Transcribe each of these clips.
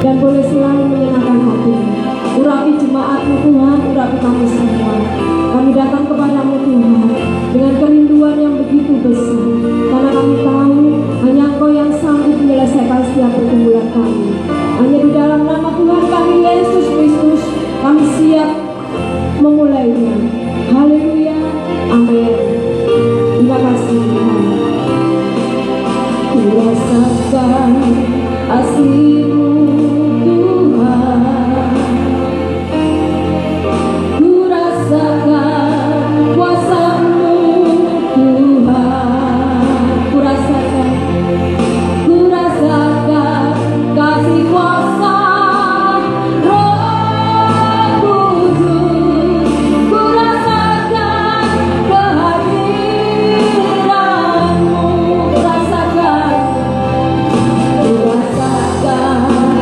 dan boleh selalu menyenangkan hatimu. Urapi jemaat-Mu Tuhan, urapi kami semua. Kami datang kepadamu Tuhan dengan kerinduan yang begitu besar, karena kami tahu hanya Engkau yang sanggup menyelesaikan setiap pergumulan kami. Hanya di dalam nama Tuhan kami Yesus Kristus kami siap memulainya. Haleluya, amin. Terima kasih Tuhan. Kurasakan aslimu Tuhan, kurasakan kuasa-Mu Tuhan, kurasakan kasih kuasa Roh Kudus, kurasakan kehadiran-Mu, kurasakan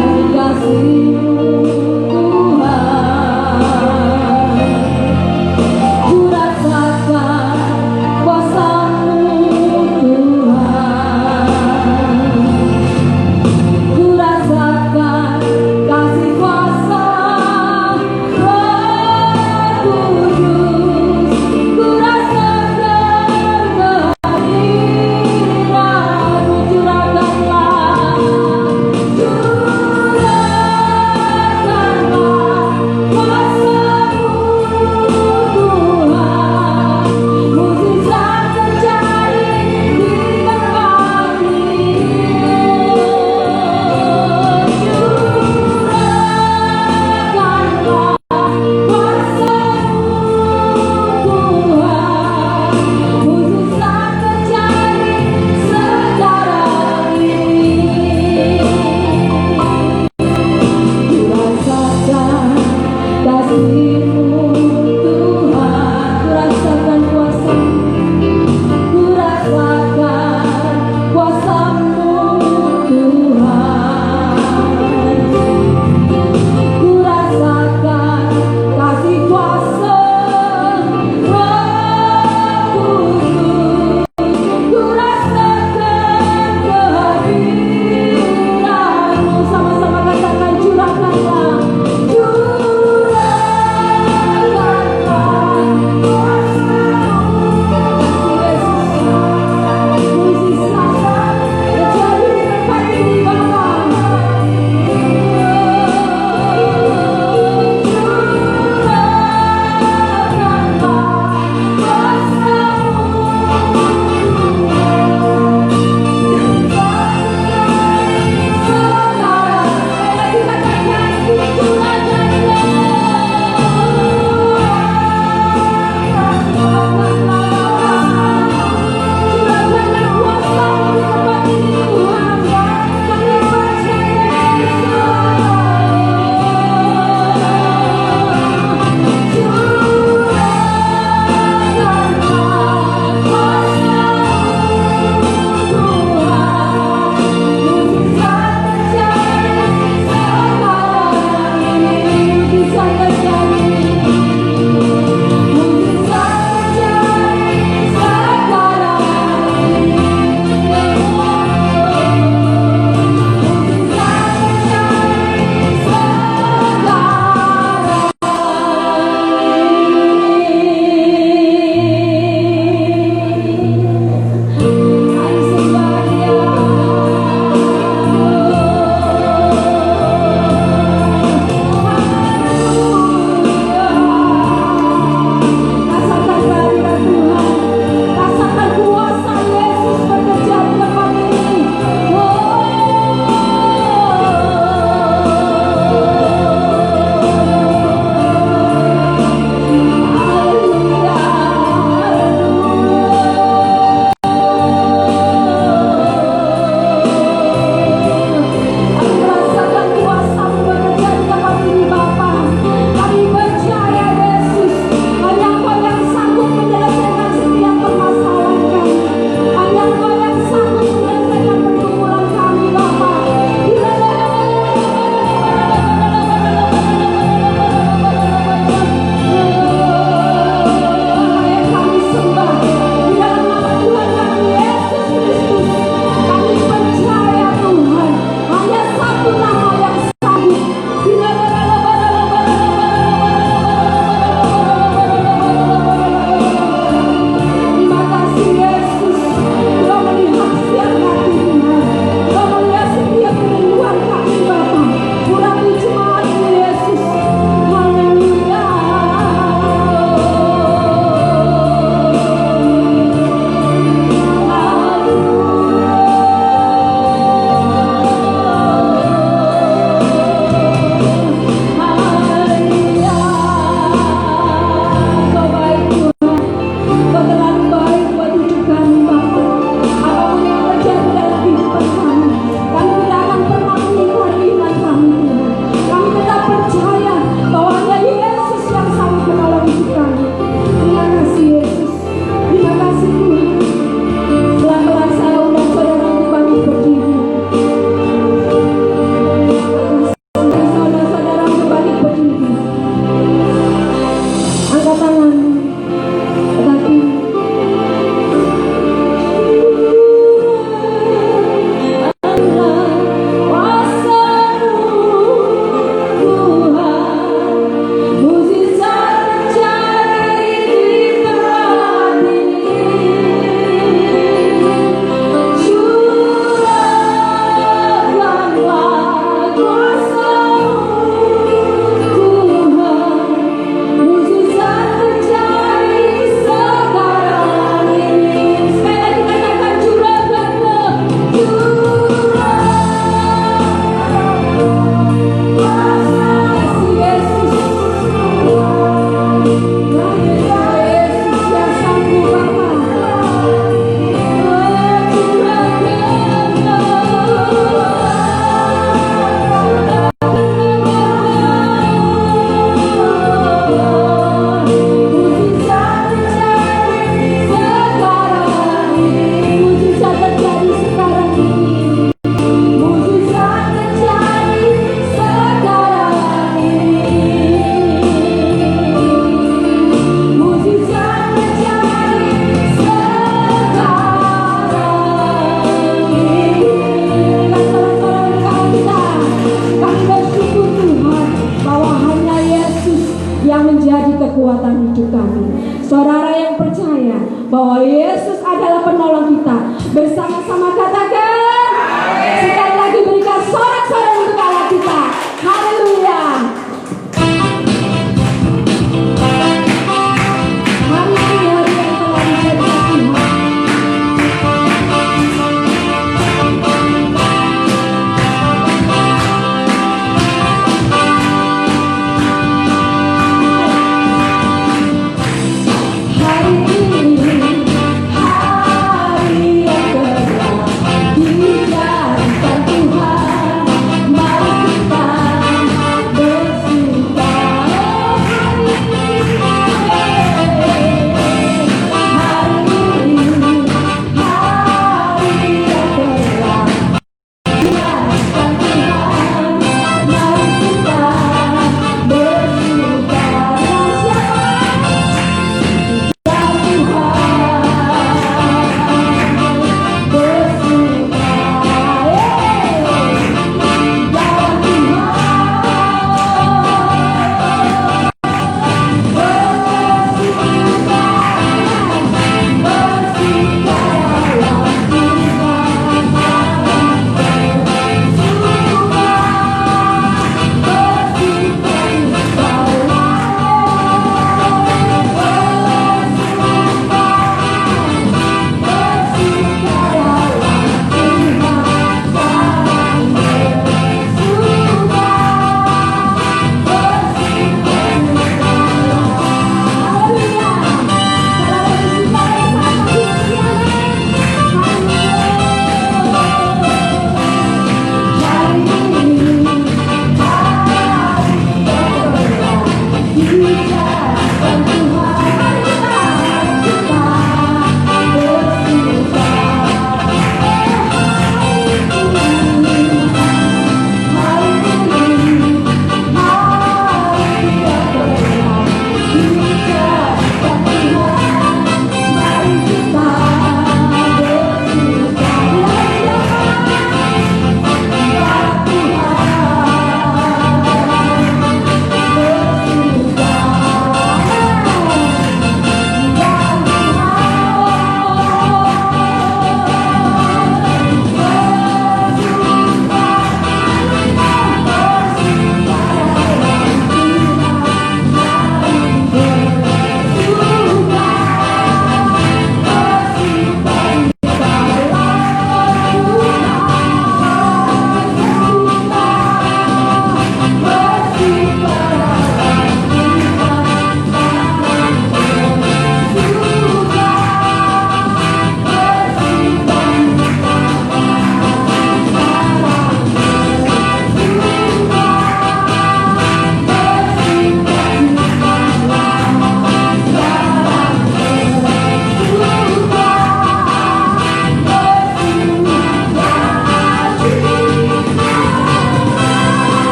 Saudara yang percaya bahwa Yesus adalah penolong kita, bersama-sama katakan, sekali lagi berikan sorak-sorai untuk Allah kita. Haleluya. Hari ini hari yang telah dijadikan Tuhan.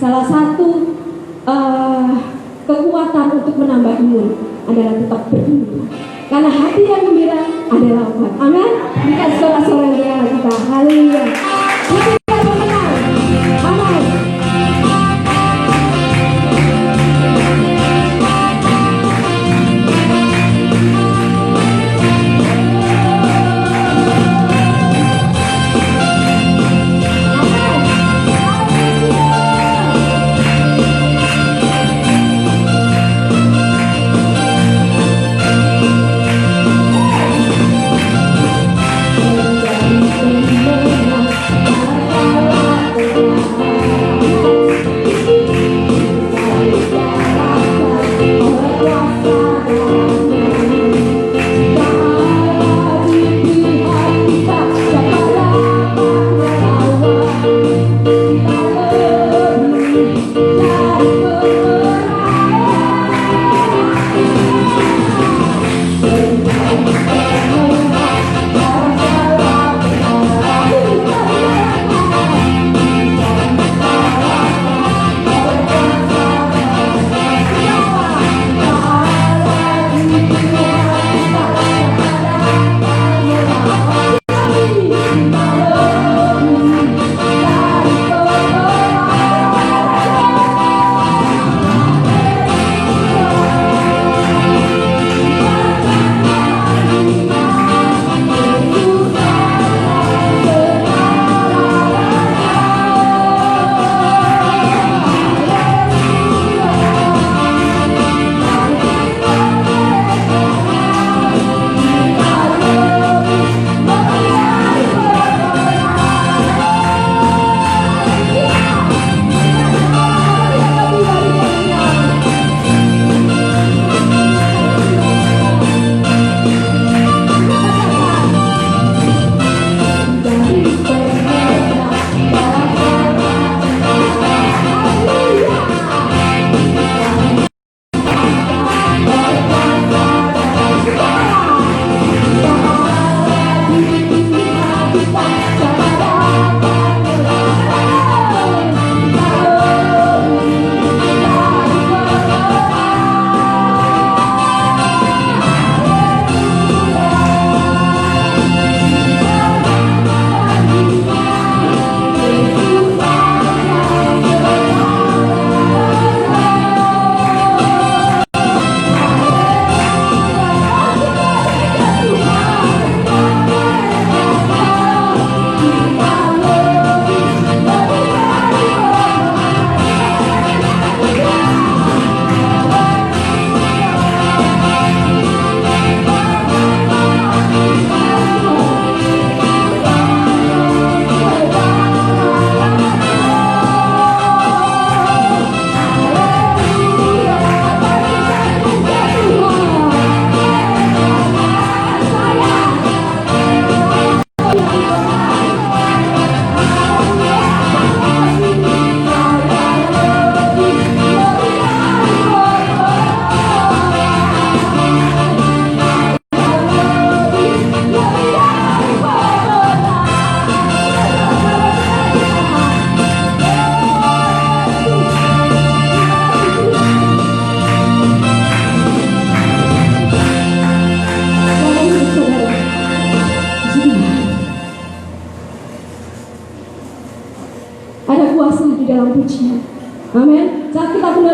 Salah satu kekuatan untuk menambah imun adalah tetap bergembira. Karena hati yang gembira adalah obat. Amin. Berikan sorak-sorai untuk Allah kita. Haleluya. Kita menang. Amin.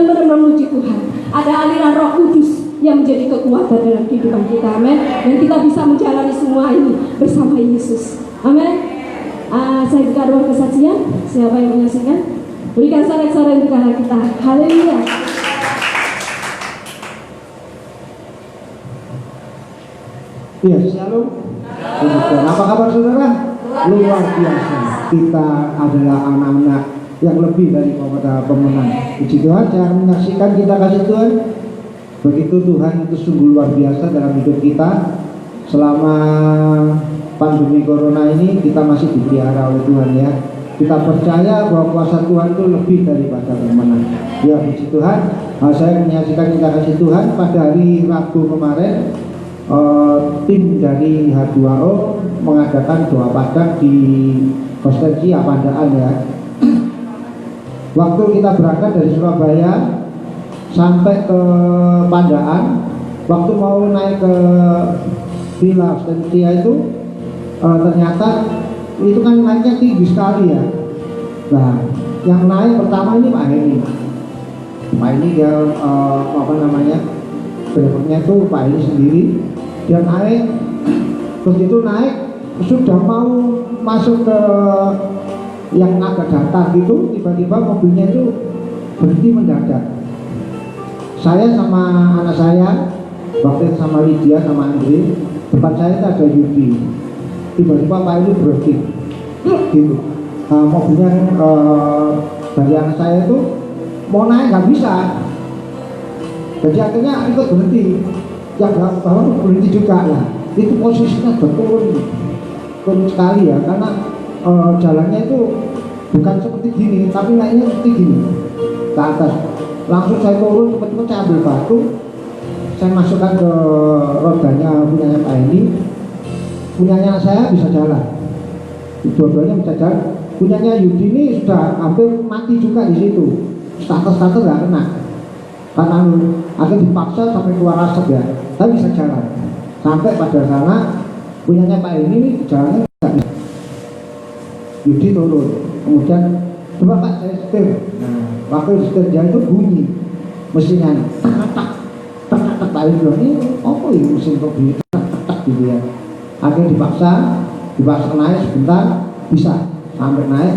benar-benar memuji Tuhan. Ada aliran Roh Kudus yang menjadi kekuatan dalam kehidupan kita, amin. Dan kita bisa menjalani semua ini bersama Yesus, amin. Saya buka ruang kesaksian. Siapa yang menyaksikan? Berikan sorak-sorai untuk Allah kita. Haleluya. Iya, shalom. Apa kabar saudara? Luar biasa. Kita adalah anak-anak yang lebih dari pemenang. Puji Tuhan, saya menyaksikan kita kasih Tuhan. Begitu Tuhan itu sungguh luar biasa dalam hidup kita. Selama pandemi corona ini kita masih dipelihara oleh Tuhan ya. Kita percaya bahwa kuasa Tuhan itu lebih daripada pemenang. Ya, puji Tuhan. Saya menyaksikan kita kasih Tuhan pada hari Rabu kemarin. Tim dari H2O mengadakan doa padat di Konstensi Apandaan ya. Waktu kita berangkat dari Surabaya sampai ke Pandaan, waktu mau naik ke Villa Ostensia itu ternyata itu kan naiknya tinggi sekali ya. Nah, yang naik pertama ini Pak Heni. Pak Heni dia drivernya itu Pak Heni sendiri. Dia naik, terus itu naik sudah mau masuk ke yang agak datar gitu, tiba-tiba mobilnya itu berhenti mendadak. Saya sama anak saya, waktu itu sama Lydia sama Andre, depan saya itu ada Yudi. Tiba-tiba Pak ini berhenti, gitu. Mobilnya dari anak saya itu mau naik nggak bisa, jadi akhirnya ikut berhenti. Yang bawah berhenti juga lah. Itu posisinya turun sekali ya, karena jalannya itu bukan seperti gini, tapi naiknya seperti gini ke atas. Langsung saya turun, cepat-cepat saya ambil batu, saya masukkan ke rodanya punyanya Pak ini, punyanya saya bisa jalan, dua-duanya bisa jalan. Punyanya Yudi ini sudah hampir mati juga di situ, starter nggak kena, karena akhirnya dipaksa sampai keluar asap ya, tapi bisa jalan. Sampai pada sana punyanya Pak ini jalannya nggak bisa. Yudi turun, kemudian coba Pak saya setir. Nah, waktu setir dia itu bunyi mesinnya, tak Pak ini bilang ini apa ya mesin kok bunyi tak gitu ya. Akhirnya dipaksa naik sebentar, bisa sampai naik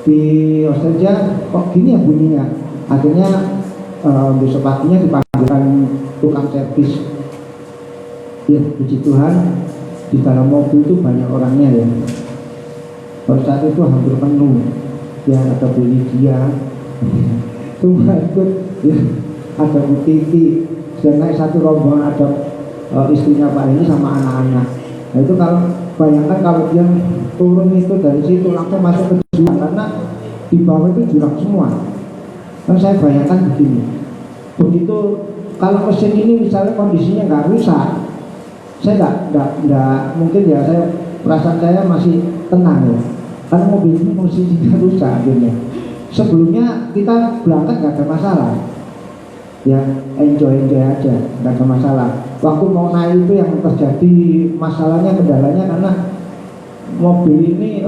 di Australia. Kok gini ya bunyinya? Akhirnya besok paginya dipanggilkan tukang servis. Ya, puji Tuhan, di dalam mobil itu banyak orangnya ya. Pada saat itu hampir penuh. Ya, ada Bu Lydia, cuma ikut ya, ada Bu Titi, dan naik satu rombongan ada istrinya Pak ini sama anak-anak. Nah itu kalau bayangkan kalau dia turun itu dari situ langsung masuk ke jurang, karena di bawah itu jurang semua. Kan saya bayangkan begini, begitu kalau mesin ini misalnya kondisinya nggak rusak, saya nggak mungkin ya, saya perasaan saya masih tenang ya, karena mobil ini posisinya rusak akhirnya. Sebelumnya kita berangkat nggak ada masalah, ya enjoy aja, nggak ada masalah. Waktu mau naik itu yang terjadi masalahnya, kendalanya karena mobil ini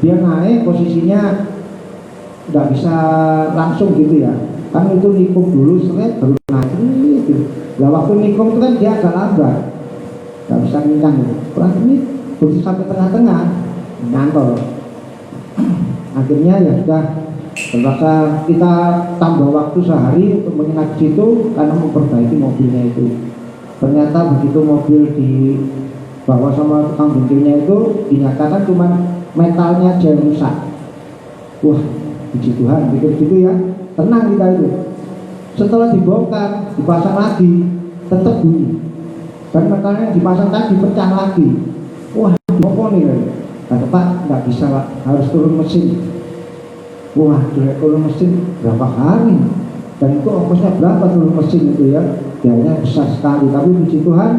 dia naik posisinya nggak bisa langsung gitu ya, kan itu nikung dulu setelah baru naik gitu. Nah waktu nikung itu kan dia agak lambat, nggak bisa ngincang gitu. Pelan ini begitu sampai tengah-tengah nyantol. Akhirnya ya sudah, terpaksa kita tambah waktu sehari untuk menginap situ karena memperbaiki mobilnya itu. Ternyata begitu mobil dibawa sama tukang bengkelnya itu dinyatakan cuma metalnya aja yang rusak. Wah, puji Tuhan, pikir gitu ya, tenang kita itu. Setelah dibongkar, dipasang lagi, tetap bunyi. Dan metalnya dipasang tadi pecah lagi. Wah, apa nih? Kata Pak, nggak bisa Pak, harus turun mesin. Wah, turun mesin berapa hari? Dan itu ongkosnya berapa turun mesin itu ya? Biayanya besar sekali. Tapi puji Tuhan,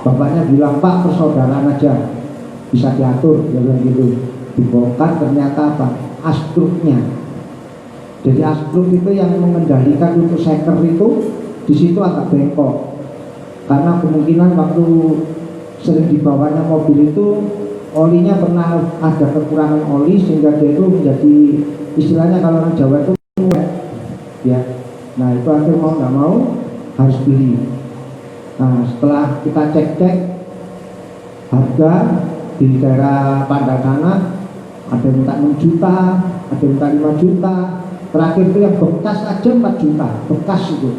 bapaknya bilang Pak, persaudaraan aja, bisa diatur, dia bilang gitu. Dibongkar ternyata apa? Askrupnya. Jadi askrup itu yang mengendalikan untuk seker itu di situ agak bengkok. Karena kemungkinan waktu sering dibawanya mobil itu olinya pernah ada kekurangan oli sehingga dia itu menjadi istilahnya kalau orang Jawa itu ya. Nah itu akhirnya mau nggak mau harus beli. Nah setelah kita cek harga di daerah Pandagana, ada yang minta 6 juta, ada yang minta 5 juta, terakhir itu yang bekas aja 4 juta, bekas itu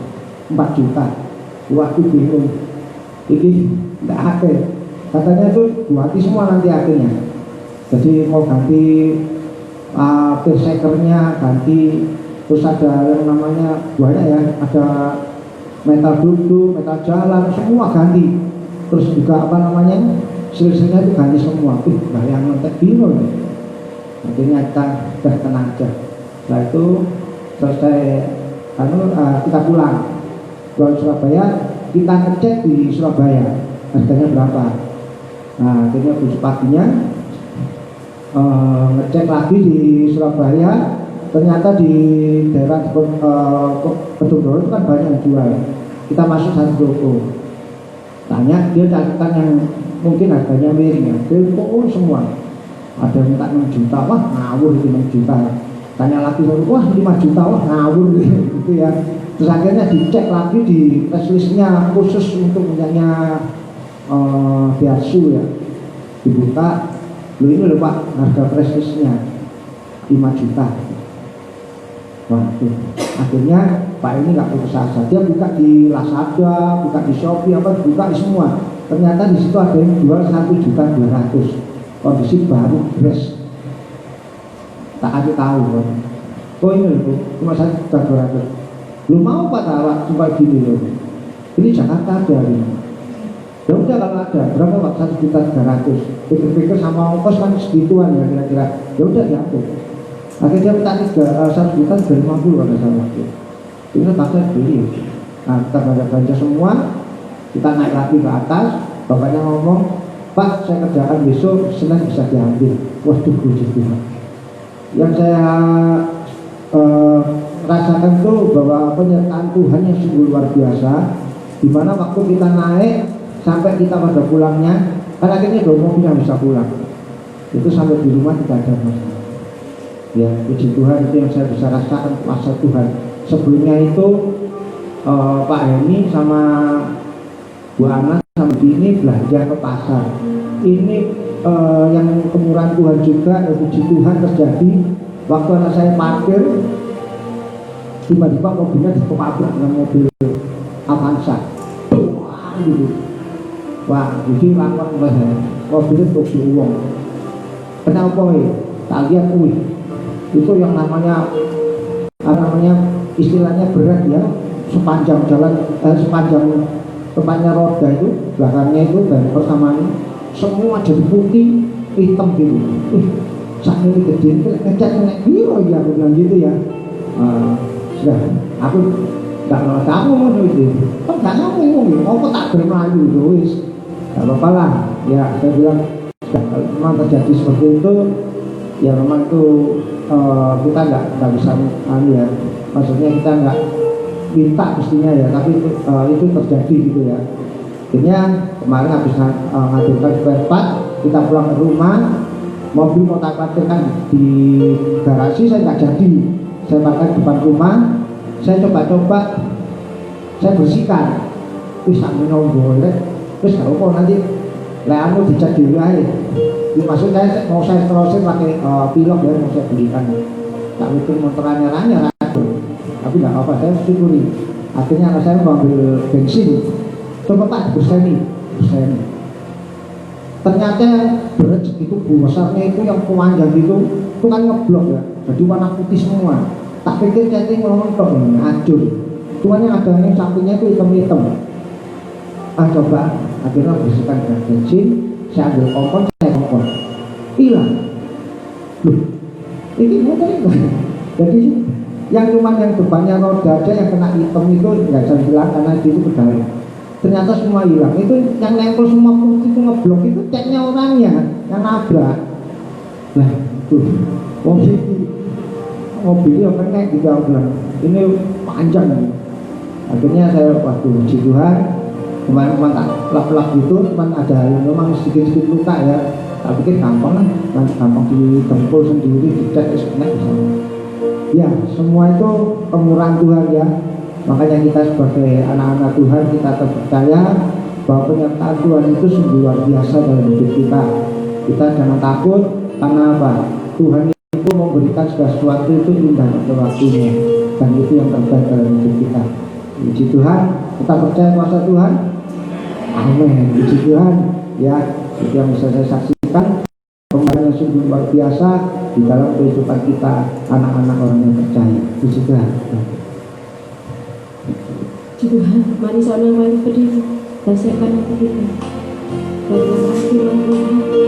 4 juta. Waktu bingung, ini tidak ada, katanya itu buati semua nanti akhirnya. Jadi mau ganti persekernya, ganti, terus ada yang namanya banyak ya, ada metal duduk, metal jalan, semua ganti. Terus juga apa namanya, selisihnya itu ganti semua. Bayang nontek bingung. Akhirnya kita sudah tenang aja. Setelah itu selesai kita pulang Surabaya, kita ngecek di Surabaya harganya berapa. Nah akhirnya besok paginya ngecek lagi di Surabaya, ternyata di daerah Kedungdoro itu kan banyak yang jual. Kita masuk satu toko, tanya dia catatan yang mungkin harganya miring ya, dia kok semua ada yang minta 6 juta, wah ngawur itu 6 juta. Tanya lagi, wah 5 juta, wah ngawur gitu ya. Terus akhirnya dicek lagi di press listnya khusus untuk punyanya Biasu ya, dibuka, loh ini loh Pak, harga press listnya 5 juta. Wah itu akhirnya Pak ini nggak putus asa, dia buka di Lazada, buka di Shopee, apa buka di semua. Ternyata di situ ada yang jual 1.200.000, kondisi baru beres. Tak kasih tahu kan, oh ini loh cuma 1.200.000. Lu mau Pak taruh supaya gini loh, ini Jakarta ada ini. Ya udah kalau ada berapa Pak, 1.300.000. Pikir-pikir sama ongkos kan segituan ya kira-kira. Ya udah diatur. Akhirnya dia minta 1.350.000 kalau saya waktu. Ini paksa beli. Nah kita belanja semua, kita naik lagi ke atas. Bapaknya ngomong, Pak saya kerjakan besok, Senin bisa diambil. Waduh puji Tuhan. Yang saya rasakan tuh bahwa penyertaan Tuhan yang sungguh luar biasa, dimana waktu kita naik sampai kita pada pulangnya, kan akhirnya 2 mobil yang bisa pulang, itu sampai di rumah tidak ada masalah. Ya puji Tuhan, itu yang saya bisa rasakan kuasa Tuhan. Sebelumnya itu Pak Heni sama Bu Ana sama ini belanja ke pasar. Ini yang kemurahan Tuhan juga, puji Tuhan terjadi waktu anak saya parkir, tiba-tiba mobilnya ditabrak dengan mobil Avanza. Wah gitu. Wah, jadi lapor mobilnya untuk uang. Kenapa ya? Tak lihat itu yang namanya istilahnya berat ya, sepanjang jalan, sepanjang tempatnya roda itu, belakangnya itu dari persamaan semua jadi putih, hitam gitu. Saat ini gede, ngecat kena biru ya, aku bilang gitu ya. Sudah, aku nggak nolak kamu mau itu, kok nggak ngomong, aku tak bermelayu wis, nggak apa-apa lah. Ya saya bilang, kalau memang terjadi seperti itu, ya memang itu kita nggak bisa ya, maksudnya kita nggak minta pastinya ya, tapi itu terjadi gitu ya. Akhirnya kemarin habis ngajukan spare part, kita pulang ke rumah, mobil mau tak parkirkan di garasi, saya nggak jadi. Saya parkir depan rumah, saya coba-coba, saya bersihkan, wis sampe boleh, terus nggak apa nanti leanu dicat dulu aja. Maksud saya mau saya terusin pakai pilok ya, mau saya belikan. Tak bikin motorannya ranya, tapi nggak apa-apa, saya syukuri. Akhirnya anak saya mau ambil bensin, coba Pak berseni. Ternyata berat segitu besarnya itu yang pemanjang itu kan ngeblok ya, jadi warna putih semua. Tak pikir chatting ngomong tok ini acur, cuman yang ada yang sampingnya itu hitam-hitam. Coba akhirnya bersihkan dengan bensin, saya ambil kompor, saya kompor hilang. Loh, ini motor itu. Jadi yang cuma yang depannya roda aja yang kena hitam itu nggak bisa hilang karena itu berdarah. Ternyata semua hilang. Itu yang nempel semua putih itu ngeblok itu ceknya orangnya yang nabrak. Nah itu mobilnya kena gitu, aku bilang ini panjang. Akhirnya saya waktu puji Tuhan kemarin tak lap-lap gitu, cuman ada yang memang sedikit-sedikit luka ya. Tak pikir gampang lah, gampang di dempul sendiri, dicat kena. Ya, semua itu kemurahan Tuhan ya. Makanya kita sebagai anak-anak Tuhan, kita percaya bahwa penyertaan Tuhan itu sungguh luar biasa dalam hidup kita. Kita jangan takut, karena apa? Tuhan itu memberikan segala sesuatu itu indah pada waktunya, dan itu yang terbaik dalam hidup kita. Puji Tuhan, kita percaya kuasa Tuhan. Amin. Puji Tuhan. Ya, itu yang bisa saya saksikan. Pemberian yang sungguh luar biasa di dalam kehidupan kita, anak-anak orang yang percaya. Puji Tuhan. Puji Tuhan, mari sama-sama berdiri dan siapkan hati kita. Berikan firman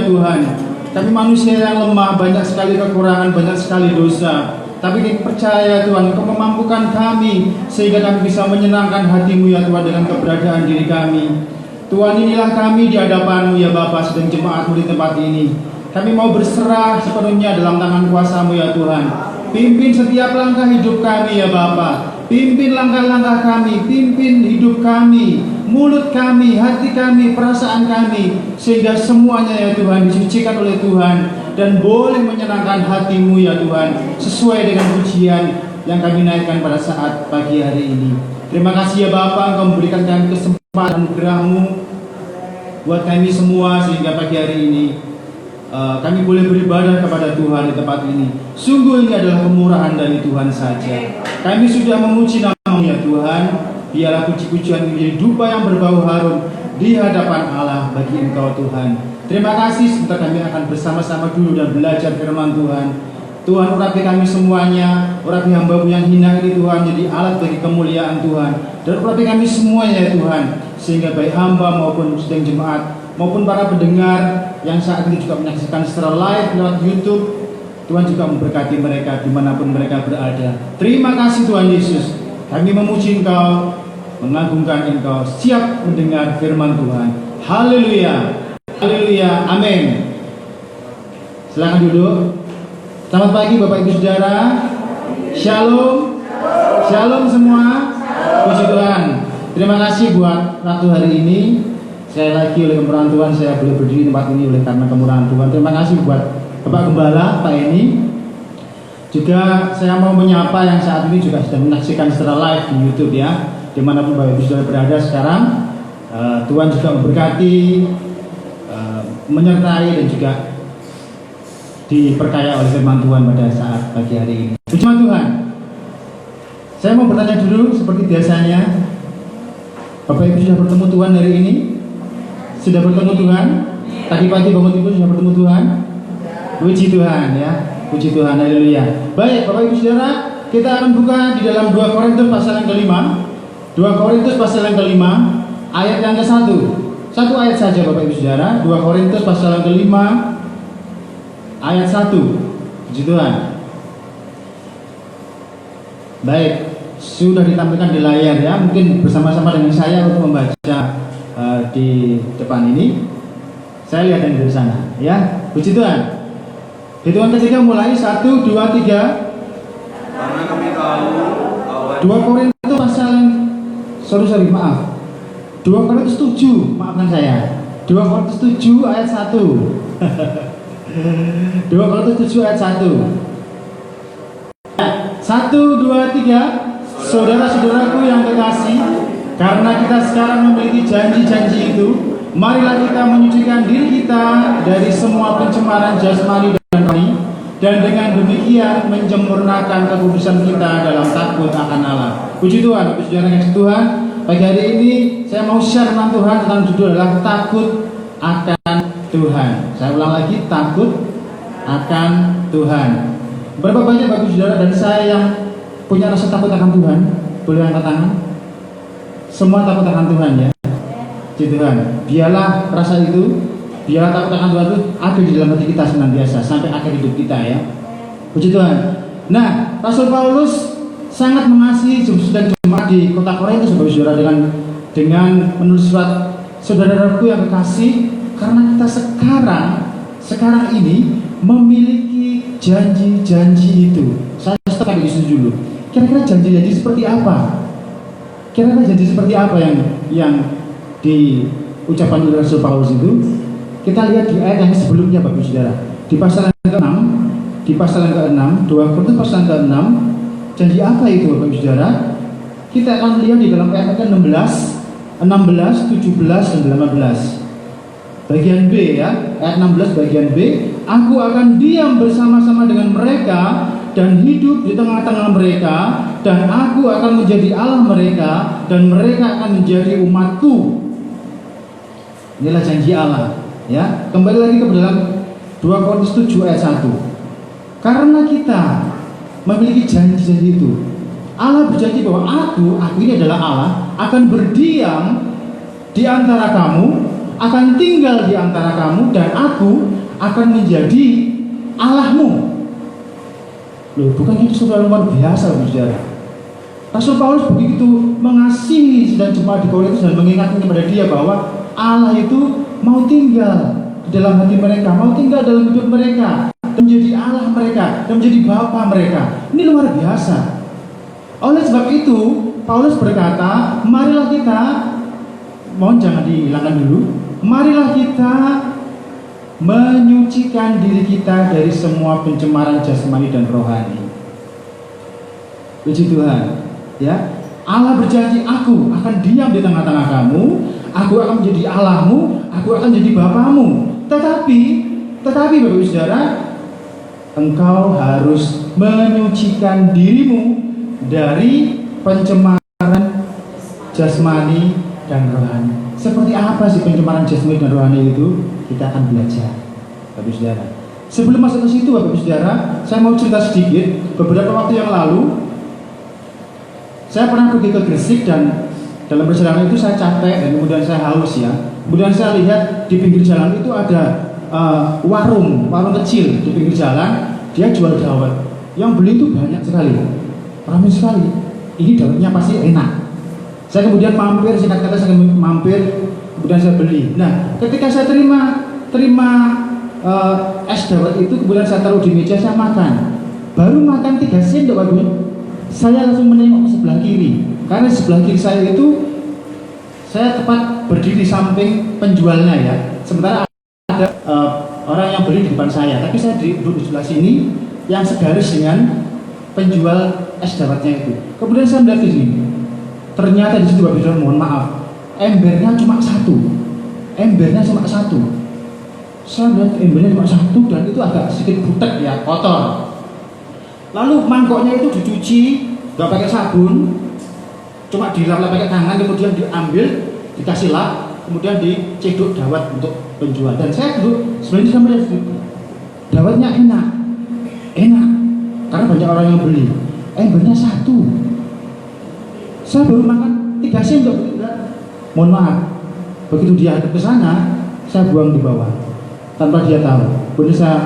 Tuhan. Kami manusia yang lemah, banyak sekali kekurangan, banyak sekali dosa. Tapi kami percaya Tuhan, Engkau memampukan kami sehingga kami bisa menyenangkan hati-Mu ya Tuhan dengan keberadaan diri kami. Tuhan, inilah kami di hadapan-Mu ya Bapa, sedang jemaat-Mu di tempat ini. Kami mau berserah sepenuhnya dalam tangan kuasa-Mu ya Tuhan. Pimpin setiap langkah hidup kami ya Bapa. Pimpin langkah-langkah kami, pimpin hidup kami, mulut kami, hati kami, perasaan kami, sehingga semuanya ya Tuhan disucikan oleh Tuhan dan boleh menyenangkan hati-Mu ya Tuhan, sesuai dengan pujian yang kami naikkan pada saat pagi hari ini. Terima kasih ya Bapa, Engkau memberikan kami kesempatan anugerah-Mu buat kami semua, sehingga pagi hari ini kami boleh beribadah kepada Tuhan di tempat ini. Sungguh ini adalah kemurahan dari Tuhan saja. Kami sudah memuji nama-Mu ya Tuhan. Biarlah puji-pujian menjadi dupa yang berbau harum di hadapan Allah bagi Engkau Tuhan. Terima kasih. Sebentar kami akan bersama-sama dulu dan belajar firman Tuhan. Tuhan, urapi kami semuanya, urapi hamba-Mu yang hina ini Tuhan, jadi alat bagi kemuliaan Tuhan. Dan urapi kami semuanya ya Tuhan, sehingga baik hamba maupun sedang jemaat maupun para pendengar yang saat ini juga menyaksikan secara live lewat YouTube, Tuhan juga memberkati mereka dimanapun mereka berada. Terima kasih Tuhan Yesus. Kami memuji Engkau, mengagungkan Engkau, siap mendengar firman Tuhan. Haleluya, haleluya, amin. Silakan duduk. Selamat pagi Bapak Ibu Saudara. Shalom, shalom semua. Puji Tuhan. Terima kasih buat waktu hari ini. Saya lagi oleh kemurahan Tuhan saya boleh berdiri di tempat ini oleh karena kemurahan Tuhan. Terima kasih buat Bapak Gembala, Pak Eni. Juga saya mau menyapa yang saat ini juga sedang menyaksikan secara live di YouTube ya, dimanapun Bapak Ibu Saudara berada sekarang. Tuhan juga memberkati, menyertai dan juga diperkaya oleh firman Tuhan pada saat pagi hari ini. Puji Tuhan. Saya mau bertanya dulu seperti biasanya. Bapak Ibu sudah bertemu Tuhan hari ini? Sudah bertemu Tuhan? Tadi pagi bangun tidur sudah bertemu Tuhan? Puji Tuhan ya. Puji Tuhan, haleluya. Baik Bapak Ibu Saudara, kita akan buka di dalam 2 Korintus pasal yang ke-5. 2 Korintus pasal yang ke-5 ayat yang ke-1. Satu ayat saja Bapak Ibu Saudara. 2 Korintus pasal yang ke-5 ayat 1. Puji Tuhan. Baik, sudah ditampilkan di layar ya. Mungkin bersama-sama dengan saya untuk membaca di depan ini. Saya lihat dari sana ya. Puji Tuhan. Hitungan ketiga mulai 1, 2, 3. Karena kami tahu bahwa 2 Korintus pasal sorry maaf. 2 Korintus 7, maafkan saya. 2 Korintus 7 ayat 1. 2 Korintus 7 ayat 1. 1, 2, 3. Saudara-saudaraku yang kekasih, karena kita sekarang memiliki janji-janji itu, marilah kita menyucikan diri kita dari semua pencemaran jasmani dan rohani, dan dengan demikian menyempurnakan kekudusan kita dalam takut akan Allah. Puji Tuhan, Bapak Saudara yang Tuhan. Pagi hari ini saya mau share tentang Tuhan, tentang judul adalah takut akan Tuhan. Saya ulang lagi, takut akan Tuhan. Berapa banyak Bapak Saudara dan saya yang punya rasa takut akan Tuhan? Boleh angkat tangan? Semua takut akan Tuhan ya. Puji Tuhan. Biarlah rasa itu, biarlah takut akan Tuhan itu ada di dalam hati kita senantiasa sampai akhir hidup kita ya. Puji Tuhan. Nah, Rasul Paulus sangat mengasihi dan jemaat di kota Korintus Bapak Saudara dengan menulis surat, saudara-saudaraku yang kekasih, karena kita sekarang ini memiliki janji-janji itu. Saya stop di situ dulu. Kira-kira janji-janji seperti apa? Kira-kira janji seperti apa yang diucapkan oleh Rasul Paulus itu? Kita lihat di ayat yang sebelumnya Bapak Saudara. Di pasal yang ke-6, 2 Korintus pasal yang ke-6, janji apa itu Bapak Saudara? Kita akan lihat di dalam ayat ke-16, 17 dan 18. Bagian B ya, ayat 16 bagian B. Aku akan diam bersama-sama dengan mereka dan hidup di tengah-tengah mereka, dan aku akan menjadi Allah mereka dan mereka akan menjadi umatku. Inilah janji Allah ya. Kembali lagi ke dalam 2 Korintus 7 ayat 1. Karena kita memiliki janji-janji itu, Allah berjanji bahwa aku ini adalah Allah, akan berdiam di antara kamu, akan tinggal di antara kamu, dan aku akan menjadi Allahmu. Loh, bukan itu saudara luar biasa saudara. Rasul Paulus begitu mengasihi dan jemaat di Korintus dan mengingatkan kepada dia bahwa Allah itu mau tinggal di dalam hati mereka, mau tinggal dalam hidup mereka, dan menjadi Allah mereka, dan menjadi Bapa mereka. Ini luar biasa. Oleh sebab itu, Paulus berkata, marilah kita, mohon jangan dihilangkan dulu, marilah kita menyucikan diri kita dari semua pencemaran jasmani dan rohani. Puji Tuhan, ya. Allah berjanji, aku akan diam di tengah-tengah kamu, aku akan menjadi Allahmu, aku akan menjadi Bapamu. Tetapi Bapak Saudara, engkau harus menyucikan dirimu dari pencemaran jasmani dan rohani. Seperti apa sih pencemaran jasmani dan rohani itu? Kita akan belajar, Bapak Saudara. Sebelum masuk ke situ, Bapak Saudara, saya mau cerita sedikit. Beberapa waktu yang lalu, saya pernah pergi ke Gresik dan dalam perjalanan itu saya capek dan kemudian saya haus ya. Kemudian saya lihat di pinggir jalan itu ada warung kecil di pinggir jalan, dia jual dawet. Yang beli itu banyak sekali, ramai sekali. Ini dawetnya pasti enak. Saya kemudian mampir, singkat kata saya mampir, kemudian saya beli. Nah, ketika saya terima es dawet itu, kemudian saya taruh di meja, saya makan. Baru makan 3 sendok, Bapak, saya langsung menengok ke sebelah kiri, karena sebelah kiri saya itu saya tepat berdiri samping penjualnya ya. Sementara ada orang yang beli di depan saya, tapi saya duduk di sebelah sini yang segaris dengan penjual es dawetnya itu. Kemudian saya melihat di sini, ternyata di situ, Bapak Saudara, mohon maaf, embernya cuma satu. Saya lihat embernya cuma satu dan itu agak sedikit butek ya, kotor. Lalu mangkoknya itu dicuci, nggak pakai sabun, cuma dilap pakai tangan, kemudian diambil, dikasih lap, kemudian diceduk dawet untuk penjual. Dan saya dulu sebenarnya sampai dawetnya enak, karena banyak orang yang beli. Embernya satu. Saya baru makan 3 sendok. Mohon maaf, begitu dia ke sana, saya buang di bawah tanpa dia tahu. Kemudian saya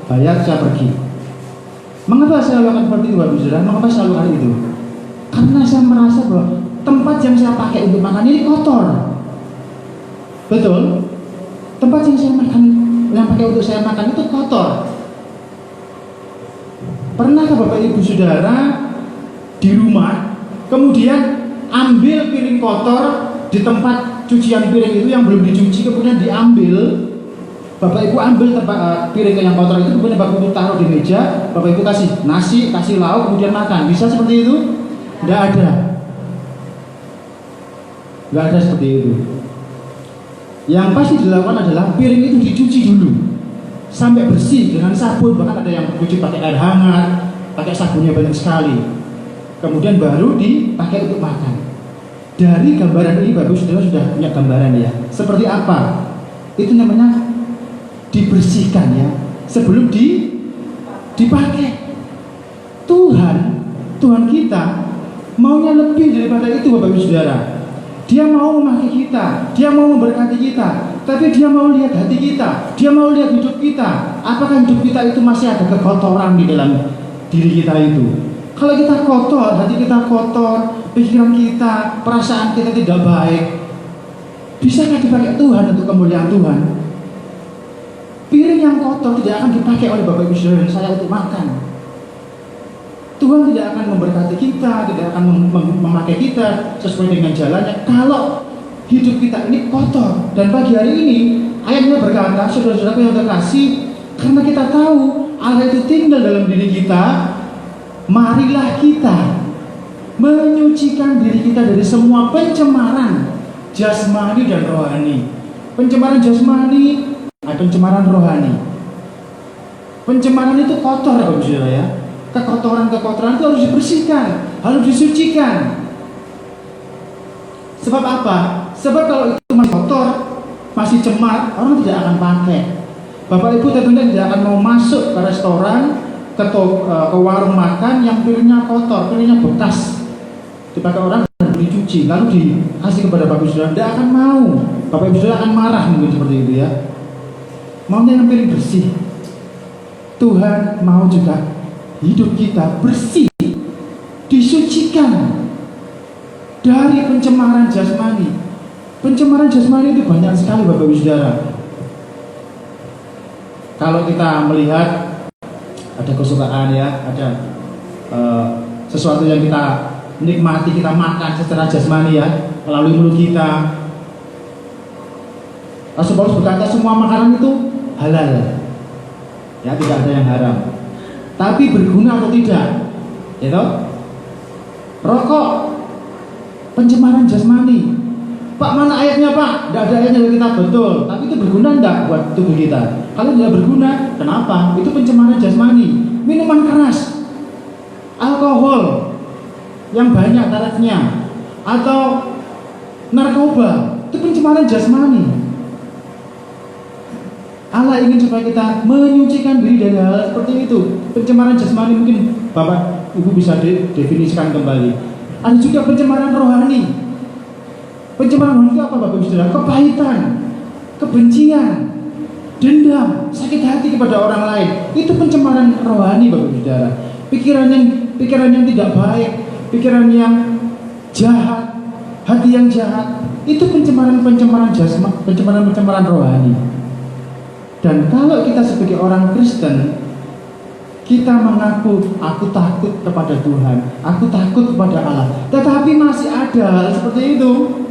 bayar, saya pergi. Mengapa saya lakukan seperti itu, Bapak Saudara? Mengapa saya lakukan itu? Karena saya merasa bahwa tempat yang saya pakai untuk makan ini kotor. Betul? Tempat yang pakai untuk saya makan itu kotor. Pernahkah Bapak Ibu Saudara di rumah kemudian ambil piring kotor di tempat cucian piring itu yang belum dicuci, kemudian diambil? Bapak Ibu ambil piring yang kotor itu, kemudian Bapak Ibu taruh di meja, Bapak Ibu kasih nasi, kasih lauk, kemudian makan. Bisa seperti itu? Tidak ada. Tidak ada seperti itu. Yang pasti dilakukan adalah piring itu dicuci dulu sampai bersih dengan sabun. Bahkan ada yang dicuci pakai air hangat, pakai sabunnya banyak sekali. Kemudian baru dipakai untuk makan. Dari gambaran ini, Bapak Ibu Saudara sudah punya gambaran ya. Seperti apa? Itu namanya dibersihkan ya, sebelum dipakai. Tuhan kita maunya lebih daripada itu, Bapak Ibu Saudara. Dia mau memakai kita, dia mau memberkati kita, tapi dia mau lihat hati kita, dia mau lihat hidup kita. Apakah hidup kita itu masih ada kekotoran di dalam diri kita itu? Kalau kita kotor, hati kita kotor, pikiran kita, perasaan kita tidak baik, bisakah dipakai Tuhan untuk kemuliaan Tuhan? Piring yang kotor tidak akan dipakai oleh Bapak Ibu Saudara dan saya untuk makan. Tuhan tidak akan memberkati kita, tidak akan memakai kita sesuai dengan jalannya kalau hidup kita ini kotor. Dan pagi hari ini ayatnya berkata, saudara-saudaraku yang terkasih, karena kita tahu Allah itu tinggal dalam diri kita, marilah kita menyucikan diri kita dari semua pencemaran jasmani dan rohani. Pencemaran jasmani, pencemaran rohani. Pencemaran itu kotor, Bapak Saudara ya. Kekotoran-kekotoran itu harus dibersihkan, harus disucikan. Sebab apa? Sebab kalau itu masih kotor, masih cemar, orang tidak akan pakai. Bapak Ibu tentunya tidak akan mau masuk ke restoran, ke warung makan yang piringnya kotor, piringnya bekas, dipakai orang dan dicuci, lalu dikasih kepada Bapak Ibu Saudara. Tidak akan mau. Bapak Ibu Saudara akan marah mungkin seperti itu ya. Maunya yang piring bersih. Tuhan mau juga hidup kita bersih, disucikan dari pencemaran jasmani. Pencemaran jasmani itu banyak sekali, Bapak Ibu Saudara. Kalau kita melihat ada kesukaan ya, ada sesuatu yang kita nikmati, kita makan secara jasmani ya, melalui mulut kita. Rasul Paulus berkata semua makanan itu halal, ya tidak ada yang haram. Tapi berguna atau tidak? Ya toh? Rokok pencemaran jasmani. Pak, mana ayatnya Pak? Tidak ada ayatnya dari kita, betul. Tapi itu berguna enggak buat tubuh kita? Kalau tidak berguna, kenapa? Itu pencemaran jasmani. Minuman keras, alkohol yang banyak tarafnya, atau narkoba, itu pencemaran jasmani. Allah ingin supaya kita menyucikan diri dari hal seperti itu. Pencemaran jasmani mungkin Bapak Ibu bisa definisikan kembali. Ada juga pencemaran rohani. Pencemaran rohani itu apa Bapak Ibu Saudara? Kepahitan, kebencian, dendam, sakit hati kepada orang lain. Itu pencemaran rohani Bapak Ibu Saudara. Pikiran yang tidak baik, pikiran yang jahat, hati yang jahat, itu pencemaran jasmani, pencemaran rohani. Dan kalau kita sebagai orang Kristen, kita mengaku, aku takut kepada Tuhan, aku takut kepada Allah, tetapi masih ada hal seperti itu.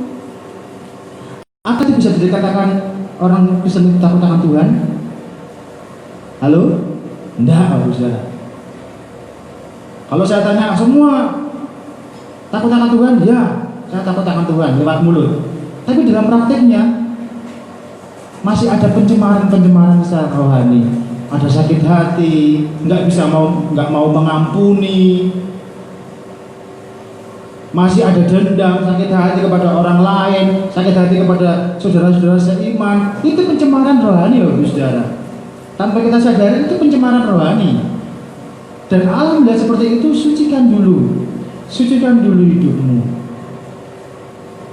Apa itu bisa dikatakan orang Kristen takut akan Tuhan? Halo? Enggak, Bapak Saudara. Kalau saya tanya semua takut akan Tuhan, ya, saya takut akan Tuhan lewat mulut. Tapi dalam prakteknya masih ada pencemaran secara rohani. Ada sakit hati, nggak mau mengampuni, masih ada dendam, sakit hati kepada orang lain, sakit hati kepada saudara-saudara seiman. Itu pencemaran rohani, Bapak Saudara. Tanpa kita sadari itu pencemaran rohani. Dan Allah melihat seperti itu, sucikan dulu hidupmu.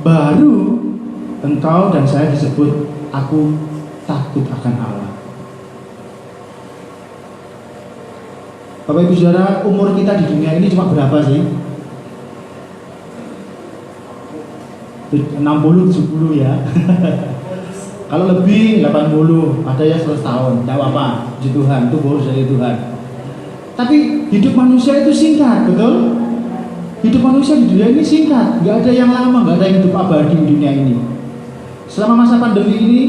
Baru engkau dan saya disebut aku takut akan Allah. Bapak Ibu Saudara, umur kita di dunia ini cuma berapa sih? 60, 70 ya. Kalau lebih 80, ada yang 100 tahun, tidak apa-apa, puji Tuhan, itu bonus dari Tuhan. Tapi hidup manusia itu singkat, betul? Hidup manusia di dunia ini singkat, nggak ada yang lama, nggak ada yang hidup abadi di dunia ini. Selama masa pandemi ini,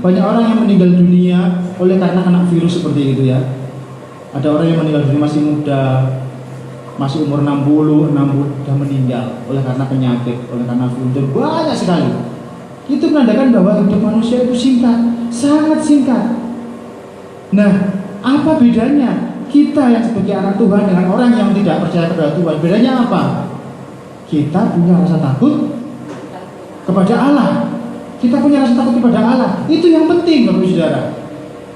banyak orang yang meninggal dunia oleh karena kena virus seperti itu ya. Ada orang yang meninggal dunia masih muda, masih umur 60 sudah meninggal oleh karena penyakit, oleh karena virus, banyak sekali. Itu menandakan bahwa hidup manusia itu singkat, sangat singkat. Nah, apa bedanya kita yang sebagai anak Tuhan dengan orang yang tidak percaya kepada Tuhan? Bedanya apa? Kita punya rasa takut kepada Allah. Kita punya rasa takut kepada Allah. Itu yang penting, Bapak Saudara.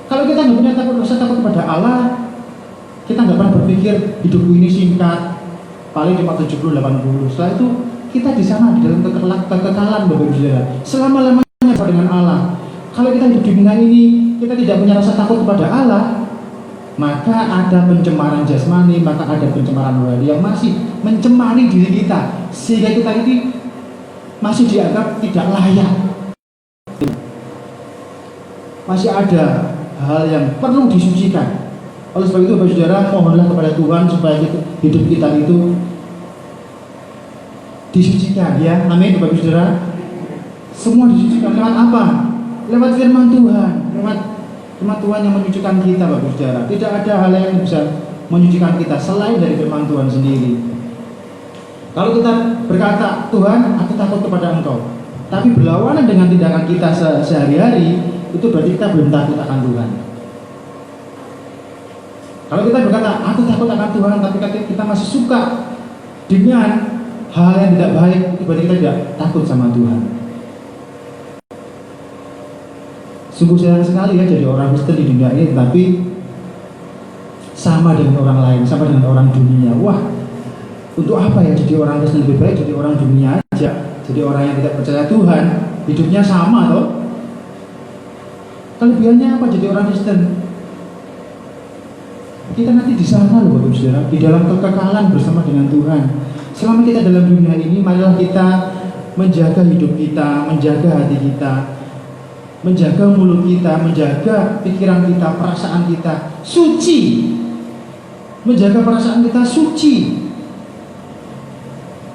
Kalau kita nggak punya rasa takut kepada Allah, kita nggak pernah berpikir hidupku ini singkat, paling cuma 70-80. Setelah itu kita di sana di dalam kekekalan, Bapak Saudara. Selama-lamanya dengan Allah. Kalau kita hidup di dunia ini, kita tidak punya rasa takut kepada Allah, maka ada pencemaran jasmani, maka ada pencemaran rohani yang masih mencemari diri kita, sehingga kita ini masih dianggap tidak layak. Masih ada hal yang perlu disucikan. Oleh sebab itu, Bapak Saudara, mohonlah kepada Tuhan supaya hidup kita itu disucikan, ya. Amin, Bapak Saudara. Semua disucikan lewat apa? Lewat firman Tuhan, lewat firman Tuhan yang menyucikan kita, Bapak Saudara. Tidak ada hal yang bisa menyucikan kita selain dari firman Tuhan sendiri. Kalau kita berkata, Tuhan, aku takut kepada Engkau, tapi berlawanan dengan tindakan kita sehari-hari, itu berarti kita belum takut akan Tuhan. Kalau kita berkata, aku takut akan Tuhan, tapi kita masih suka dengan hal yang tidak baik, itu berarti kita tidak takut sama Tuhan. Sungguh sayang sekali ya jadi orang Kristen di dunia ini, tapi sama dengan orang lain, sama dengan orang dunia. Wah, untuk apa ya jadi orang Kristen? Lebih baik jadi orang dunia aja, jadi orang yang tidak percaya Tuhan, hidupnya sama toh. Kelebihannya apa jadi orang Kristen? Kita nanti di sana loh Bapak Saudara, di dalam kekekalan bersama dengan Tuhan. Selama kita dalam dunia ini, marilah kita menjaga hidup kita, menjaga hati kita, menjaga mulut kita, menjaga pikiran kita, perasaan kita suci. Menjaga perasaan kita suci.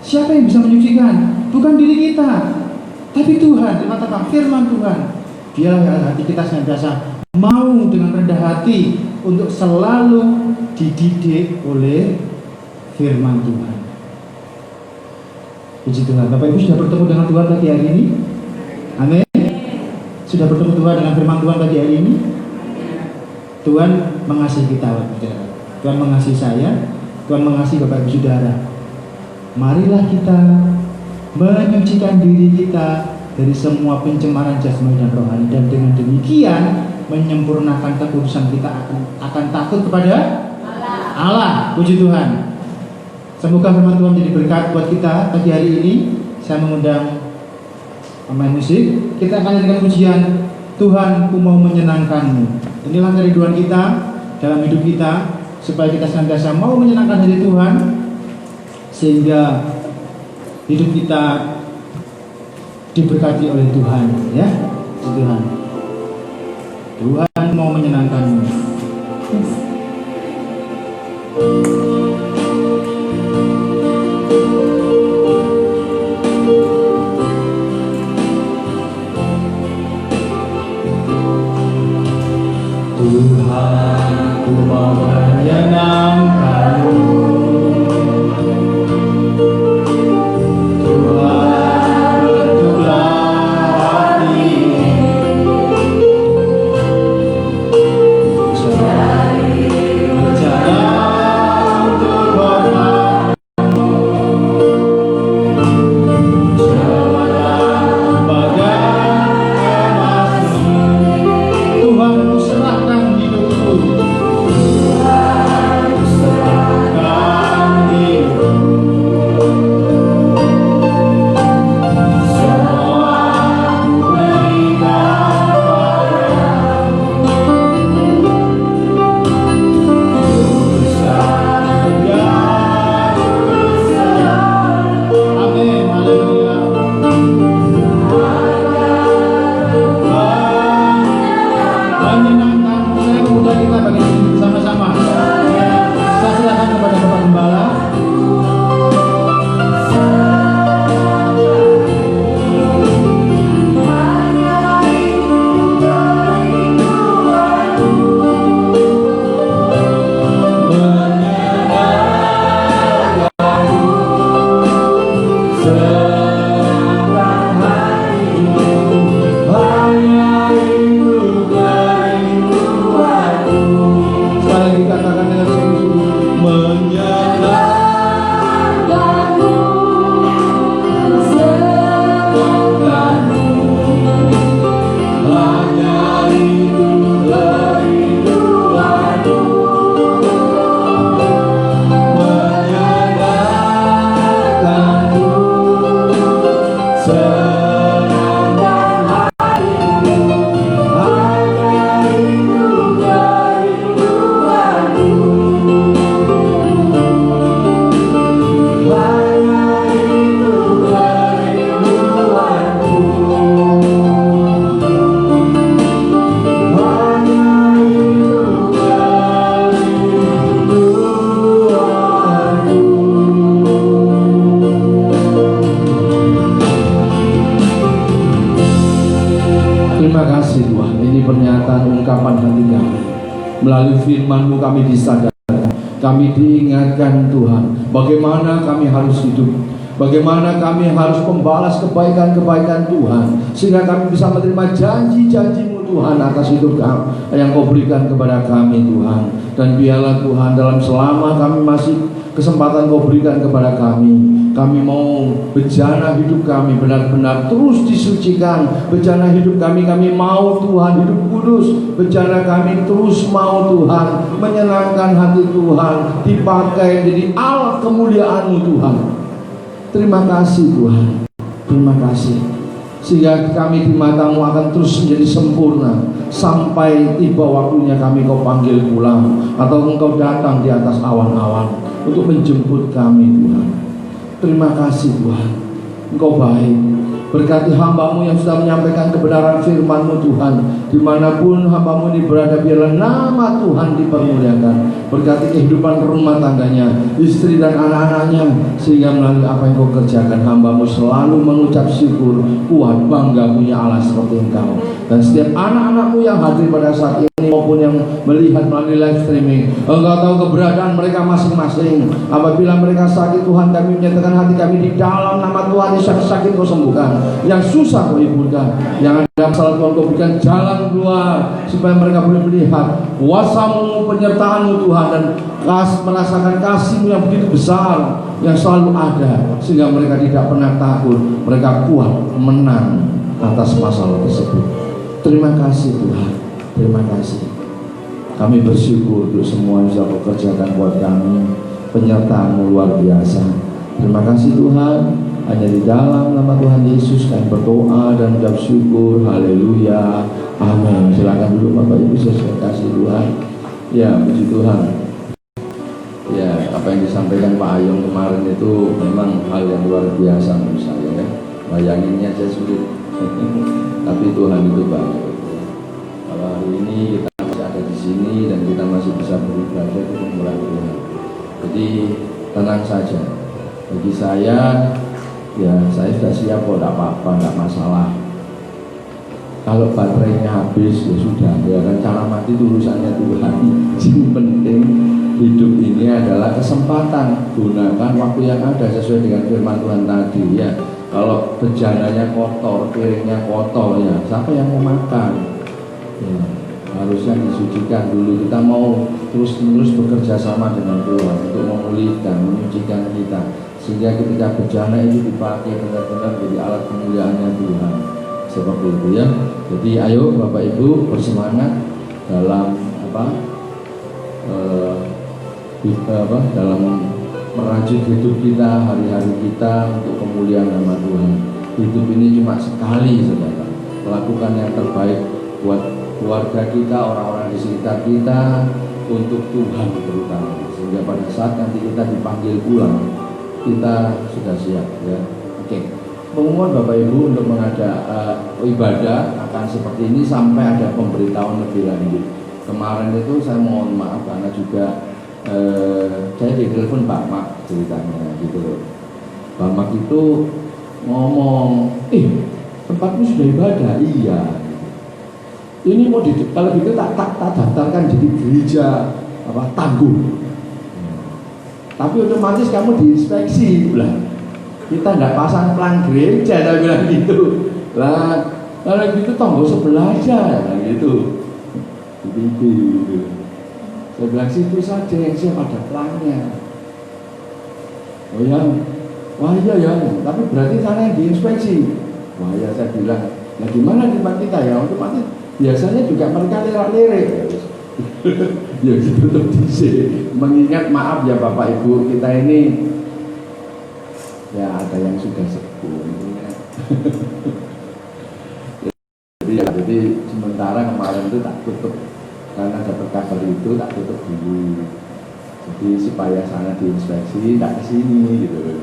Siapa yang bisa menyucikan? Bukan diri kita, tapi Tuhan. Dikatakan firman Tuhan, dialah yang hati kita senantiasa mau dengan rendah hati untuk selalu dididik oleh firman Tuhan. Puji Tuhan. Bapak Ibu sudah bertemu dengan Tuhan pagi hari ini? Amin. Sudah bertemu Tuhan dengan firman Tuhan pagi hari ini? Tuhan mengasihi kita, saudara. Tuhan mengasihi saya, Tuhan mengasihi Bapak Ibu Saudara. Marilah kita menyucikan diri kita dari semua pencemaran jasmani dan rohani, dan dengan demikian menyempurnakan kekudusan kita akan takut kepada Allah. Puji Tuhan. Semoga firman Tuhan menjadi berkat buat kita pagi hari ini. Saya mengundang pemain musik. Kita akan nyanyikan pujian Tuhan, ku mau menyenangkanmu. Inilah kerinduan kita dalam hidup kita, supaya kita senantiasa mau menyenangkan hati Tuhan, sehingga hidup kita diberkati oleh Tuhan, ya. Tuhan, Tuhan mau menyenangkanmu. Yes. Tuhan, ku mau menyenangkanmu. Tuhan, bentuklah hati, cari rencana untuk hormat-Mu. Jemaat bagai emas-Mu. Tuhan, ku serahkan hidupku. Tuhan, ku serahkan hidupku. Semua ku berikan padamu. Urusan yang besar. Amin. Haleluya. Menyenangkan. Saya mengundang kita bagi bersama-sama. Saya silakan kepada Bapak Gembala. Sekali lagi katakan dengan sungguh-sungguh, menyenangkanmu, menyenangkanmu, hanya itu kerinduanku. Menyenangkanmu, senangkan hatimu, hanya itu kerinduanku. Hanya itu kerinduanku. Hanya itu kerinduanku. Terima kasih Tuhan, ini pernyataan ungkapan hati kami. Melalui firman-Mu kami disadarkan, kami diingatkan Tuhan, bagaimana kami harus hidup, bagaimana kami harus membalas kebaikan-kebaikan Tuhan, sehingga kami bisa menerima janji-janji-Mu Tuhan atas hidup kami yang Kau berikan kepada kami Tuhan. Dan biarlah Tuhan, dalam selama kami masih kesempatan Kau berikan kepada kami mau bejana hidup kami benar-benar terus disucikan. Bejana hidup kami mau Tuhan hidup kudus. Bejana kami terus mau Tuhan menyenangkan hati Tuhan, dipakai jadi alat kemuliaan-Mu Tuhan. Terima kasih Tuhan, terima kasih, sehingga kami di mata-Mu akan terus menjadi sempurna sampai tiba waktunya kami Kau panggil pulang, atau Engkau datang di atas awan-awan untuk menjemput kami Tuhan. Terima kasih Tuhan, Engkau baik, Berkati hamba-Mu yang sudah menyampaikan kebenaran firman-Mu Tuhan. Dimanapun hamba-Mu ini berada, biarlah nama Tuhan dipermuliakan. Berkati kehidupan rumah tangganya, istri dan anak-anaknya, sehingga melalui apa yang Kau kerjakan, hamba-Mu selalu mengucap syukur, kuat, bangga punya Allah seperti Engkau. Dan setiap anak-anak-Mu yang hadir pada saat ini maupun yang melihat melalui live streaming, Engkau tahu keberadaan mereka masing-masing. Apabila mereka sakit, Tuhan, kami menyatakan hati kami di dalam nama Tuhan. Yang sakit Kau sembuhkan, yang susah Kau hiburkan, yang ada masalah Tuhan Kau berikan jalan keluar, supaya mereka boleh melihat kuasa-Mu, penyertaan-Mu Tuhan, dan merasakan kasih-Mu yang begitu besar, yang selalu ada, sehingga mereka tidak pernah takut, mereka kuat menang atas masalah tersebut. Terima kasih Tuhan, terima kasih. Kami bersyukur untuk semua yang sudah Kau kerjakan buat kami. Penyertaan-Mu luar biasa. Terima kasih Tuhan. Hanya di dalam nama Tuhan Yesus kami berdoa dan mengucap syukur. Haleluya, amin. Silakan duduk Bapak Ibu, saya kasih Tuhan. Ya, puji Tuhan. Ya, apa yang disampaikan Pak Ayong kemarin itu memang hal yang luar biasa menurut saya, ya. Bayanginnya aja sulit. Tapi Tuhan itu baik. Kalau hari ini kita masih ada di sini dan kita masih bisa beribadah, itu memulai Tuhan. Jadi tenang saja. Bagi saya, ya saya sudah siap kok, tidak apa-apa, tidak masalah. Kalau baterainya habis, ya sudah, ya kan, cara mati itu urusannya Tuhan. Yang penting hidup ini adalah kesempatan. Gunakan waktu yang ada sesuai dengan firman Tuhan tadi, ya. Kalau bejananya kotor, piringnya kotor, ya siapa yang mau makan? Ya, harusnya disucikan dulu. Kita mau terus-menerus bekerja sama dengan Tuhan untuk memulihkan, menyucikan kita, sehingga ketika bejana itu dipakai benar-benar menjadi alat kemuliaannya Tuhan. Seperti itu, ya. Jadi ayo Bapak Ibu bersemangat dalam dalam merajut hidup kita, hari-hari kita untuk kemuliaan nama Tuhan. Hidup ini cuma sekali, saudara. Lakukan yang terbaik buat keluarga kita, orang-orang di sekitar kita, untuk Tuhan terutama. Sehingga pada saat nanti kita dipanggil pulang, kita sudah siap, ya. Oke. Pengumuman Bapak Ibu untuk mengada ibadah akan seperti ini sampai ada pemberitahuan lebih lanjut. Kemarin itu saya mohon maaf karena juga saya ditelepon Pak Mak ceritanya gitu loh. Pak Mak itu ngomong, tempatmu sudah ibadah? Iya. Ini mau kalau gitu tak daftarkan jadi gereja Tangguh. Tapi otomatis kamu diinspeksi, bilang. Kita nggak pasang pelang gereja, saya bilang gitu. Lah kalau gitu tonggo sebelah aja, nah, gitu. Gitu. Saya bilang situ saja yang siap ada pelangnya. Oh ya, wah iya ya, tapi berarti sana yang diinspeksi. Wah ya, saya bilang, nah gimana di tempat kita ya? Untuk mati biasanya juga mereka lirik-lirik. Ya gitu terus mengingat, maaf ya Bapak Ibu, kita ini ya ada yang sudah sepuh. Jadi sementara kemarin itu tak tutup. Karena dapat kabar itu tak tutup dulu. Jadi supaya sana diinspeksi, tak kesini gitu,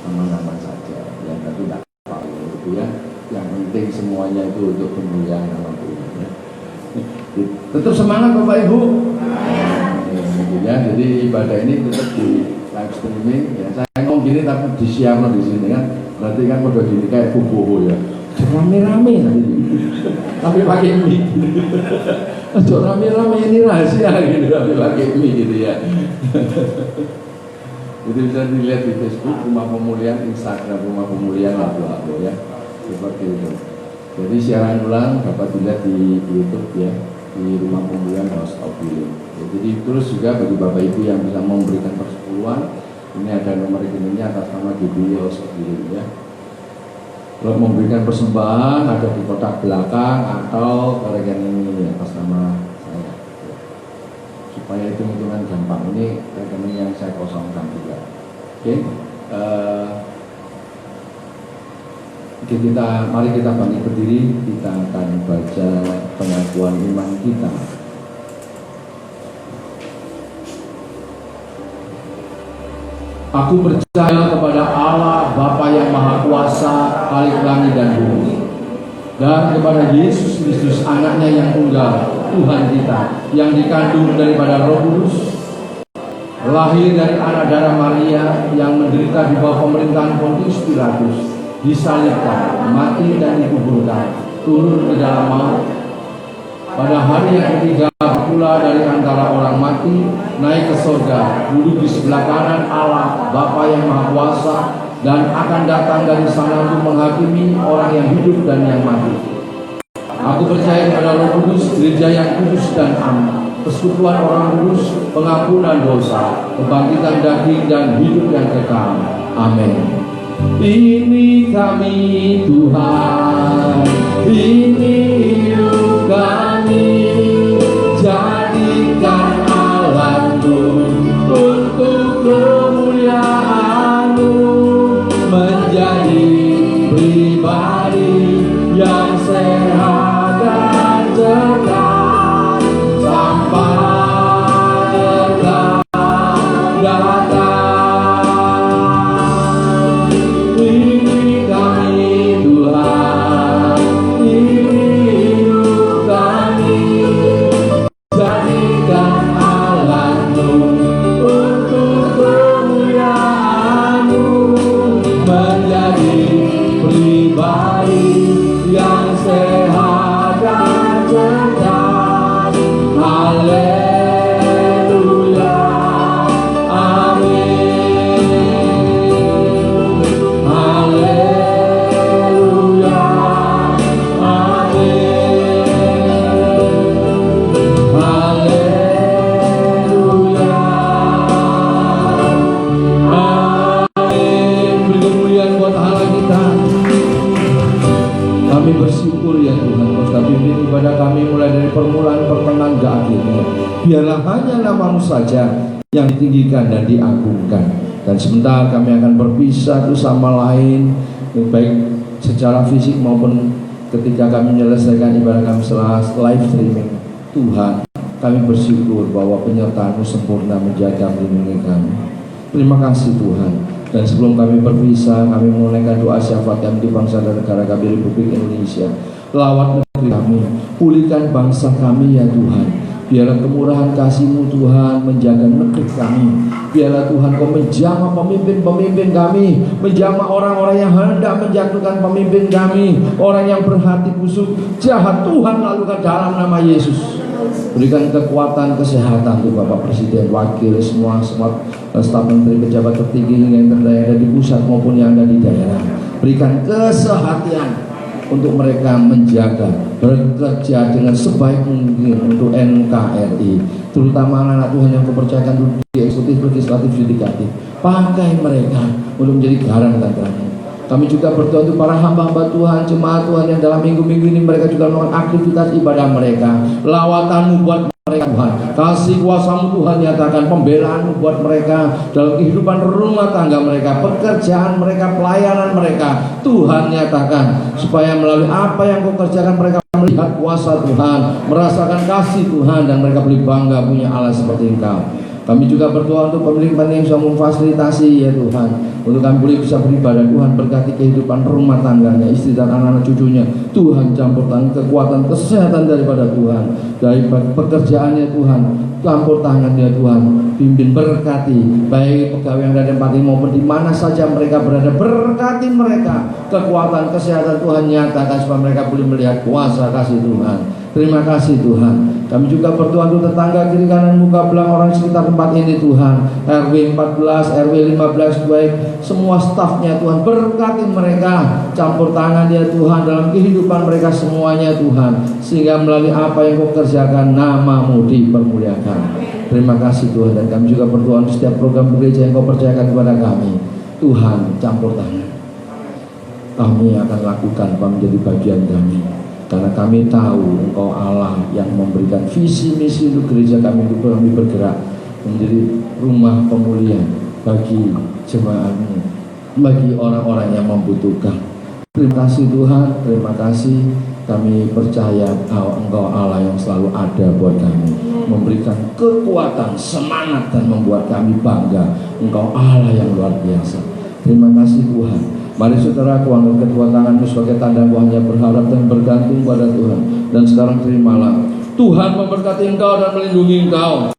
aman-aman saja. Ya tapi tak apa-apa gitu, ya. Yang penting semuanya itu untuk kemuliaan nama Tuhan, ya. Tetap semangat Bapak Ibu. Ya, jadi ibadah ini tetap di live streaming. Ya, saya ngomong gini tapi disiarno di sini kan. Berarti kan pada gini kayak bubu ya. Rame-rame nanti. Tapi pakai mic. Ojo rame-rame, ini rahasia gitu, tapi pakai mie gitu, ya. Itu bisa dilihat di Facebook Rumah Pemulihan, Instagram Rumah Pemulihan Labu-Labu, ya. Seperti itu. Jadi siaran ulang dapat dilihat di YouTube, ya, di Rumah Pemulihan House of Healing. Ya, jadi terus juga bagi Bapak Ibu yang bisa memberikan persepuluhan, ini ada nomor rekeningnya atas nama GBI House of Healing, ya. Kalau memberikan persembahan ada di kotak belakang atau ke rekening ini atas nama saya, supaya hitung-hitungan gampang. Ini rekening yang saya kosongkan juga. Oke, mari kita bangkit berdiri. Kita akan baca pengakuan iman kita. Aku percaya kepada Allah Bapa yang Maha Kuasa, Khalik langit dan dan kepada Yesus Kristus, anaknya yang tunggal, Tuhan kita, yang dikandung daripada Roh Kudus, lahir dari anak darah Maria, yang menderita di bawah pemerintahan Pontius Pilatus, disalibkan, mati dan dikuburkan, turun ke dalam maut. Pada hari yang ketiga pula dari antara orang mati, naik ke surga, duduk di sebelah kanan Allah Bapa yang Maha Kuasa, dan akan datang dari sana untuk menghakimi orang yang hidup dan yang mati. Aku percaya pada Roh Kudus, gereja yang kudus dan aman, persekutuan orang kudus, pengampunan dosa, kebangkitan daging dan hidup yang kekal. Amin. Ini kami Tuhan, ini hidup kami, jadikan alatmu untuk kemuliaan-Mu, menjadi pribadi yang sehat dan cerdas sampai Engkau datang. Ini kami Tuhan, ini hidup kami, jadikan alat-Mu untuk kemuliaan-Mu, menjadi pribadi yang sehat dan cerdas. Haleluya, amin. Haleluya, amin. Haleluya, amin. Beri kemuliaan buat Allah kita. Kami bersyukur ya Tuhan, Kau pimpin ibadah kami mulai dari permulaan pertengahan ke akhirnya. Biarlah hanya nama-Mu saja yang ditinggikan dan diagungkan. Dan sebentar kami akan berpisah satu sama lain, baik secara fisik maupun ketika kami menyelesaikan ibadah kami setelah live streaming. Tuhan, kami bersyukur bahwa penyertaan-Mu sempurna menjaga melindungi kami. Terima kasih Tuhan. Dan sebelum kami berpisah, kami menunaikan doa syafaat kami di bangsa dan negara kami Republik Indonesia. Lawat negeri kami, pulihkan bangsa kami ya Tuhan. Biarlah kemurahan kasih-Mu Tuhan menjaga negeri kami. Biarlah Tuhan Kau menjamah pemimpin-pemimpin kami, menjamah orang-orang yang hendak menjatuhkan pemimpin kami, orang yang berhati busuk, jahat. Tuhan lakukan dalam nama Yesus. Berikan kekuatan, kesehatan untuk Bapak Presiden, Wakil, semua staf menteri, pejabat tertinggi yang ada di pusat maupun yang ada di daerah. Berikan kesehatan untuk mereka menjaga, bekerja dengan sebaik mungkin untuk NKRI, terutama anak-anak Tuhan yang kepercayaan di eksekutif, legislatif, yudikatif. Pakai mereka untuk menjadi garam dan terang. Kami juga berdoa untuk para hamba-hamba Tuhan, jemaat Tuhan yang dalam minggu-minggu ini mereka juga melakukan aktivitas ibadah mereka. Lawatan-Mu buat mereka Tuhan, kasih kuasa-Mu Tuhan nyatakan, pembelaan-Mu buat mereka dalam kehidupan rumah tangga mereka, pekerjaan mereka, pelayanan mereka. Tuhan nyatakan supaya melalui apa yang Kau kerjakan mereka melihat kuasa Tuhan, merasakan kasih Tuhan, dan mereka boleh bangga punya Allah seperti Engkau. Kami juga berdoa untuk pemilik-pemilik yang bisa memfasilitasi ya Tuhan, untuk kami boleh bisa beribadah. Tuhan berkati kehidupan rumah tangganya, istri dan anak-anak cucunya. Tuhan campur tangan kekuatan, kesehatan daripada Tuhan, dari pekerjaannya Tuhan, campur tangannya Tuhan, pimpin berkati, baik pegawai yang ada di tempat ini maupun di mana saja mereka berada. Berkati mereka, kekuatan, kesehatan Tuhan nyatakan supaya mereka boleh melihat kuasa kasih Tuhan. Terima kasih Tuhan. Kami juga berdoa untuk tetangga kiri kanan muka belang orang sekitar tempat ini Tuhan, RW 14, RW 15, baik semua stafnya Tuhan. Berkati mereka, campur tangan ya Tuhan dalam kehidupan mereka semuanya Tuhan, sehingga melalui apa yang Kau kerjakan nama-Mu dipermuliakan. Terima kasih Tuhan. Dan kami juga berdoa untuk setiap program gereja yang Kau percayakan kepada kami. Tuhan campur tangan, kami akan lakukan apa menjadi bagian kami. Karena kami tahu Engkau Allah yang memberikan visi misi untuk gereja kami, untuk kami bergerak menjadi rumah pemulihan bagi jemaat-Mu, bagi orang-orang yang membutuhkan. Terima kasih Tuhan, terima kasih. Kami percaya Engkau Allah yang selalu ada buat kami, memberikan kekuatan, semangat, dan membuat kami bangga. Engkau Allah yang luar biasa. Terima kasih Tuhan. Mari saudara, aku angkat kedua tanganmu sebagai tanda aku hanya berharap dan bergantung pada Tuhan. Dan sekarang terimalah. Tuhan memberkati engkau dan melindungi engkau.